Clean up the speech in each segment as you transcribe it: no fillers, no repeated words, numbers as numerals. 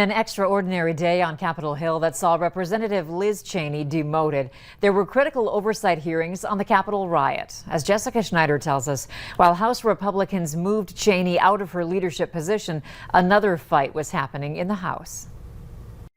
An extraordinary day on Capitol Hill that saw Representative Liz Cheney demoted. There were critical oversight hearings on the Capitol riot. As Jessica Schneider tells us, while House Republicans moved Cheney out of her leadership position, another fight was happening in the House.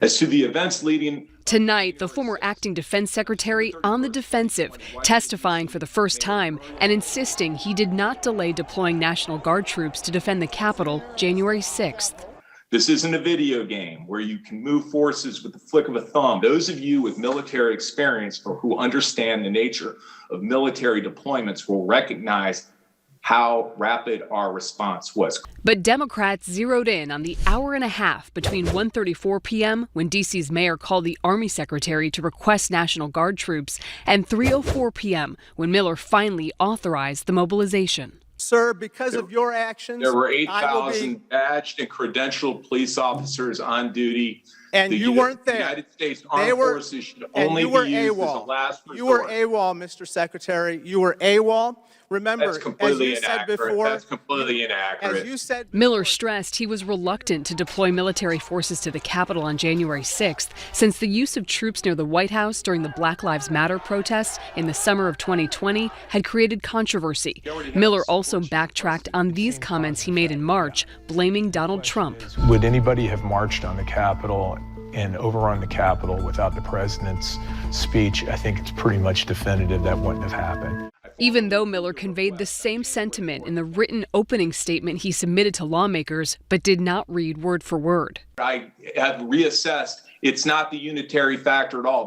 As to the events leading tonight, the former acting defense secretary on the defensive, testifying for the first time and insisting he did not delay deploying National Guard troops to defend the Capitol January 6th. This isn't a video game where you can move forces with the flick of a thumb. Those of you with military experience or who understand the nature of military deployments will recognize how rapid our response was. But Democrats zeroed in on the hour and a half between 1:34 p.m. when D.C.'s mayor called the Army secretary to request National Guard troops and 3:04 p.m. when Miller finally authorized the mobilization. Sir, because of your actions, there were 8,000 badged and credentialed police officers on duty. And you weren't there. The United States Armed Forces should only be used as a last resort. You were AWOL, Mr. Secretary. You were AWOL. Remember, that's completely as you said inaccurate. before, that's completely inaccurate. As you said before, Miller stressed he was reluctant to deploy military forces to the Capitol on January 6th, since the use of troops near the White House during the Black Lives Matter protests in the summer of 2020 had created controversy. Miller also backtracked on these comments he made in March, blaming Donald Trump. Would anybody have marched on the Capitol and overrun the Capitol without the president's speech? I think it's pretty much definitive that wouldn't have happened. Even though Miller conveyed the same sentiment in the written opening statement he submitted to lawmakers, but did not read word for word. I have reassessed. It's not the unitary factor at all.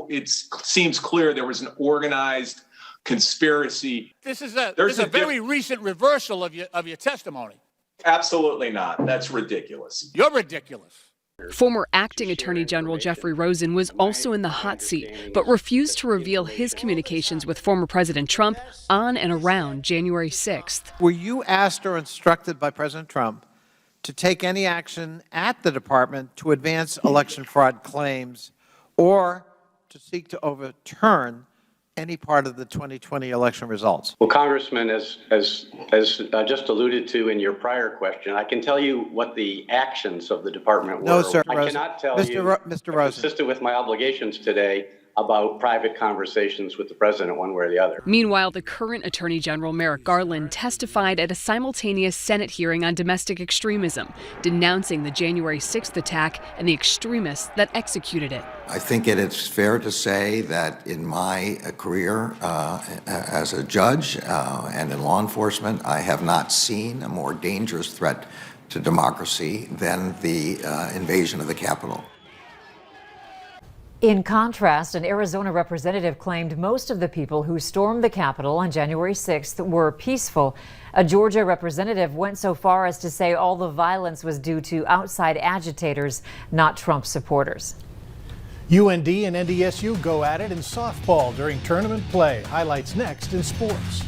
It seems clear there was an organized conspiracy. This is a very recent reversal of your testimony. Absolutely not. That's ridiculous. You're ridiculous. Former acting Attorney General Jeffrey Rosen was also in the hot seat, but refused to reveal his communications with former President Trump on and around January 6th. Were you asked or instructed by President Trump to take any action at the department to advance election fraud claims or to seek to overturn any part of the 2020 election results? Well, Congressman, as just alluded to in your prior question, I can tell you what the actions of the department were. No, sir. I cannot tell you, Mr. Rosen, consistent with my obligations today, about private conversations with the president one way or the other. Meanwhile, the current Attorney General Merrick Garland testified at a simultaneous Senate hearing on domestic extremism, denouncing the January 6th attack and the extremists that executed it. I think it is fair to say that in my career as a judge and in law enforcement, I have not seen a more dangerous threat to democracy than the invasion of the Capitol. In contrast, an Arizona representative claimed most of the people who stormed the Capitol on January 6th were peaceful. A Georgia representative went so far as to say all the violence was due to outside agitators, not Trump supporters. UND and NDSU go at it in softball during tournament play. Highlights next in sports.